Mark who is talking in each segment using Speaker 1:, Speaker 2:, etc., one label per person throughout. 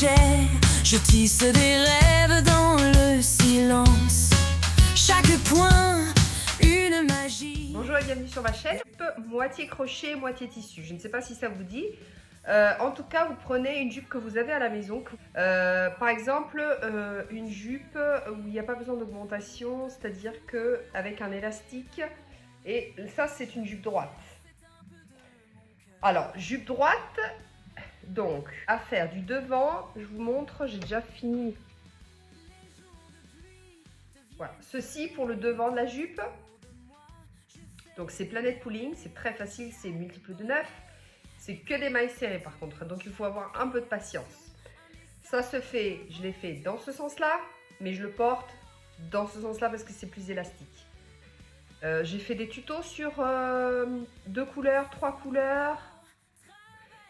Speaker 1: crochet, je tisse des rêves dans le silence. Chaque point, une magie.
Speaker 2: Bonjour et bienvenue sur ma chaîne. Moitié crochet, moitié tissu. Je ne sais pas si ça vous dit. En tout cas, vous prenez une jupe que vous avez à la maison. Par exemple, une jupe où il n'y a pas besoin d'augmentation, c'est-à-dire qu'avec un élastique. Et ça, c'est une jupe droite. Alors, jupe droite, donc, à faire du devant. Je vous montre, j'ai déjà fini. Voilà, ceci pour le devant de la jupe. Donc, c'est planète pooling, c'est très facile, c'est multiple de 9. C'est que des mailles serrées par contre, donc il faut avoir un peu de patience. Ça se fait, je l'ai fait dans ce sens-là, mais je le porte dans ce sens-là parce que c'est plus élastique. J'ai fait des tutos sur 2 couleurs, 3 couleurs.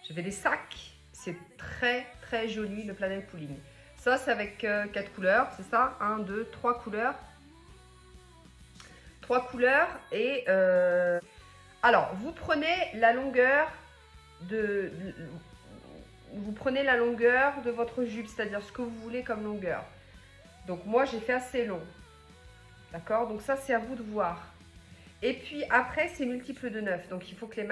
Speaker 2: J'ai fait des sacs, c'est très très joli le planète pooling. Ça c'est avec 4 couleurs, c'est ça, 1, 2, 3 couleurs. 3 couleurs et alors vous prenez la longueur vous prenez la longueur de votre jupe, c'est-à-dire ce que vous voulez comme longueur. Donc moi j'ai fait assez long, d'accord, donc ça c'est à vous de voir. Et puis après c'est multiple de 9, donc il faut que les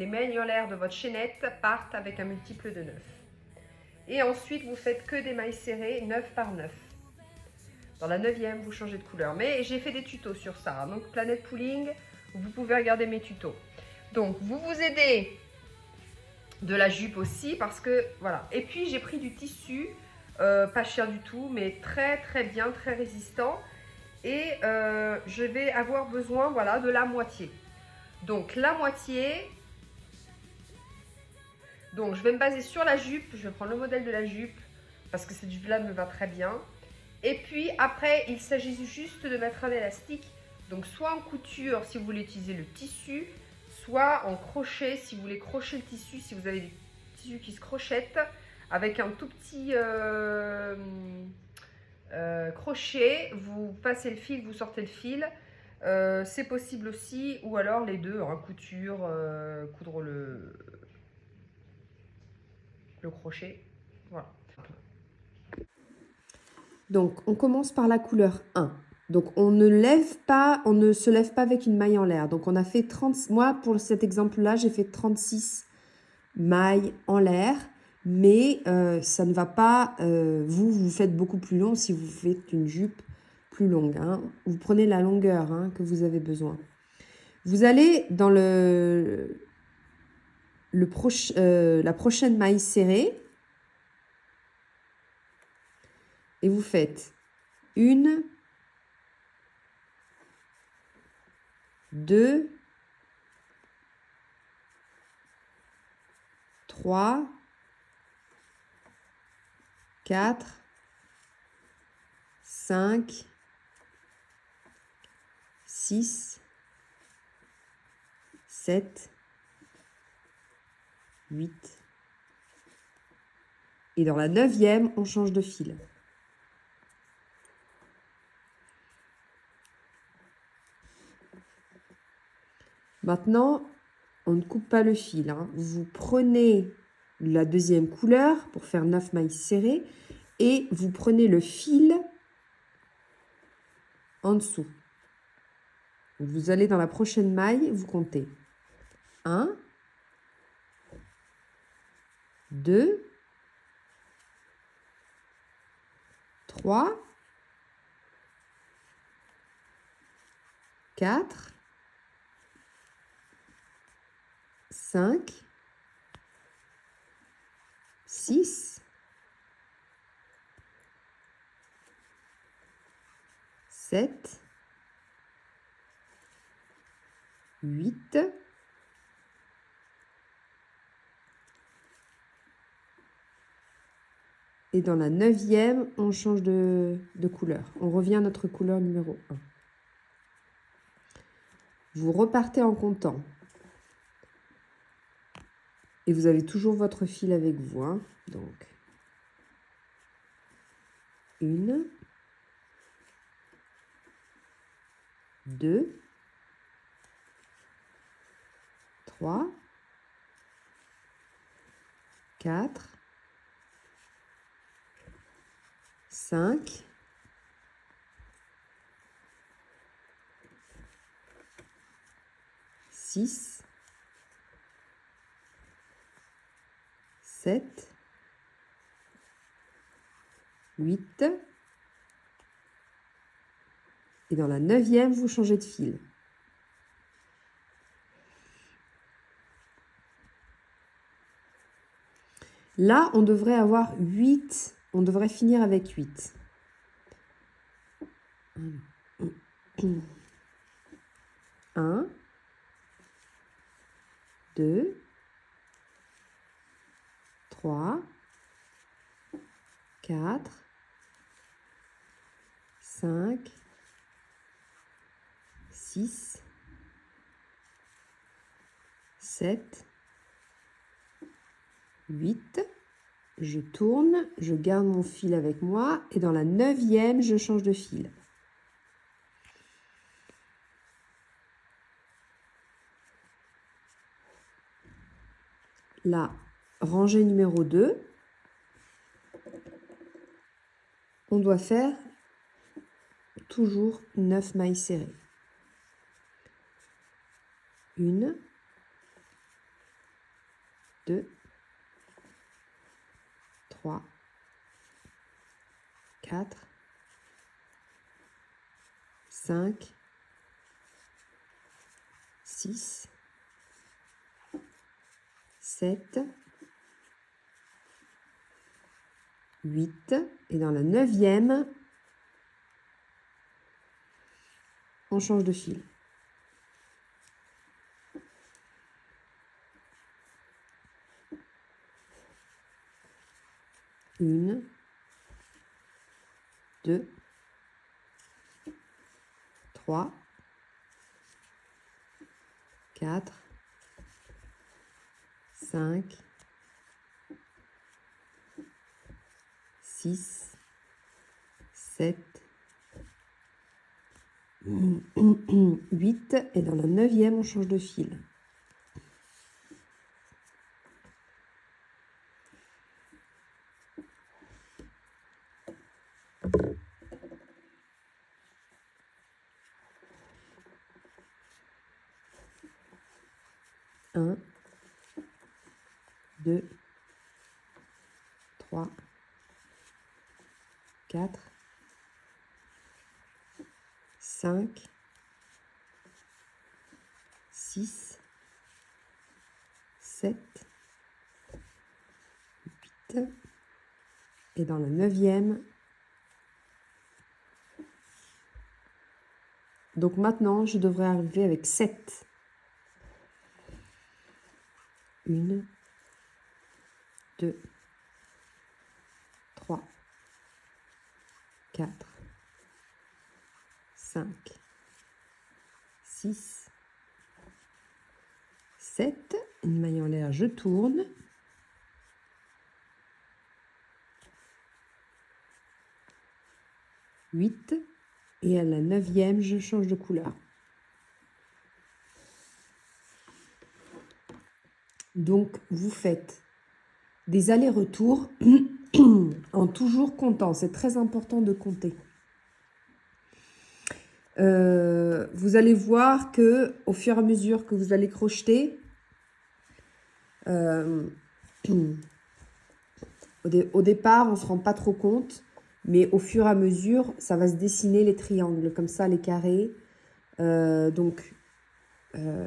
Speaker 2: mailles en l'air de votre chaînette partent avec un multiple de 9. Et ensuite vous faites que des mailles serrées 9 par 9. Dans la 9e vous changez de couleur, mais j'ai fait des tutos sur ça, hein. Donc planète pooling, vous pouvez regarder mes tutos. Donc vous vous aidez de la jupe aussi parce que voilà. Et puis j'ai pris du tissu pas cher du tout mais très très bien, très résistant, et je vais avoir besoin, voilà, de la moitié. Donc la moitié, donc je vais me baser sur la jupe, je vais prendre le modèle de la jupe parce que cette jupe là me va très bien. Et puis après il s'agit juste de mettre un élastique, donc soit en couture si vous voulez utiliser le tissu, soit en crochet si vous voulez crocher le tissu, si vous avez des tissus qui se crochettent avec un tout petit crochet, vous passez le fil, vous sortez le fil, c'est possible aussi, ou alors les deux, hein, couture, coudre le crochet, voilà.
Speaker 3: Donc on commence par la couleur 1. Donc on ne se lève pas avec une maille en l'air. Donc on a fait 30, moi pour cet exemple-là, j'ai fait 36 mailles en l'air, mais ça ne va pas, vous faites beaucoup plus long si vous faites une jupe plus longue, hein. Vous prenez la longueur, hein, que vous avez besoin. Vous allez dans la prochaine maille serrée et vous faites 1, 2, 3, 4, 5, 6, 7, 8. Et dans la 9e, on change de fil. Maintenant, on ne coupe pas le fil, hein. Vous prenez la 2e couleur pour faire 9 mailles serrées et vous prenez le fil en dessous. Vous allez dans la prochaine maille, vous comptez 1, 2, 3, 4, 5, 6, 7, 8, et dans la 9e, on change de couleur. On revient à notre couleur numéro 1. Vous repartez en comptant. Et vous avez toujours votre fil avec vous, hein. Donc, 1, 2, 3, 4, 5, 6, 7, 8. Et dans la 9e, vous changez de fil. Là, on devrait avoir 8. On devrait finir avec 8. 1, 2, 3, 4, 5, 6, 7, 8. Je tourne, je garde mon fil avec moi et dans la 9e, je change de fil. Là, rangée numéro 2, on doit faire toujours 9 mailles serrées. 1, 2, 3, 4, 5, 6, 7, 8. Et dans la 9e, on change de fil. Une, 2, 3, 4, 5, 6, 7, 8. Et dans la 9e, on change de fil. Un, 2, 3, 4, 5, 6, 7, 8. Et dans la 9e, donc maintenant, je devrais arriver avec 7. 1, 2, 3, 4, 5, 6, 7. Une maille en l'air, je tourne. Huit. Et à la 9e, je change de couleur. Donc, vous faites des allers-retours en toujours comptant. C'est très important de compter. Vous allez voir que au fur et à mesure que vous allez crocheter, au départ, on ne se rend pas trop compte, mais au fur et à mesure, ça va se dessiner les triangles, comme ça, les carrés. Donc,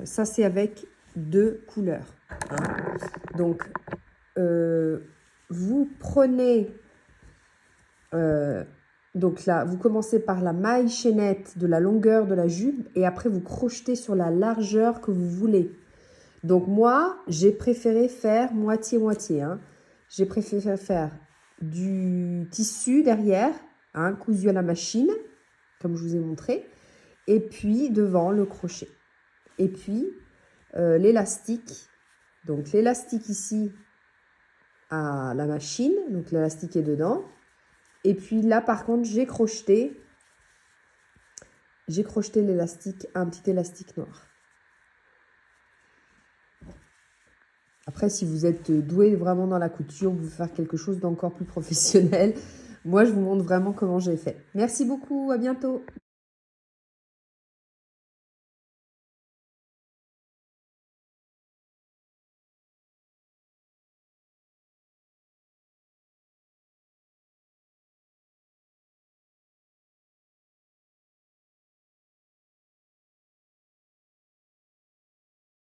Speaker 3: ça, c'est avec 2 couleurs. Hein. Donc, vous prenez... donc là, vous commencez par la maille chaînette de la longueur de la jupe et après, vous crochetez sur la largeur que vous voulez. Donc, moi, j'ai préféré faire moitié-moitié. Hein. J'ai préféré faire du tissu derrière, hein, cousu à la machine, comme je vous ai montré, et puis devant le crochet. Et puis, l'élastique. Donc, l'élastique ici à la machine, donc l'élastique est dedans. Et puis là, par contre, j'ai crocheté l'élastique, un petit élastique noir. Après, si vous êtes doué vraiment dans la couture, vous pouvez faire quelque chose d'encore plus professionnel. Moi, je vous montre vraiment comment j'ai fait. Merci beaucoup, à bientôt.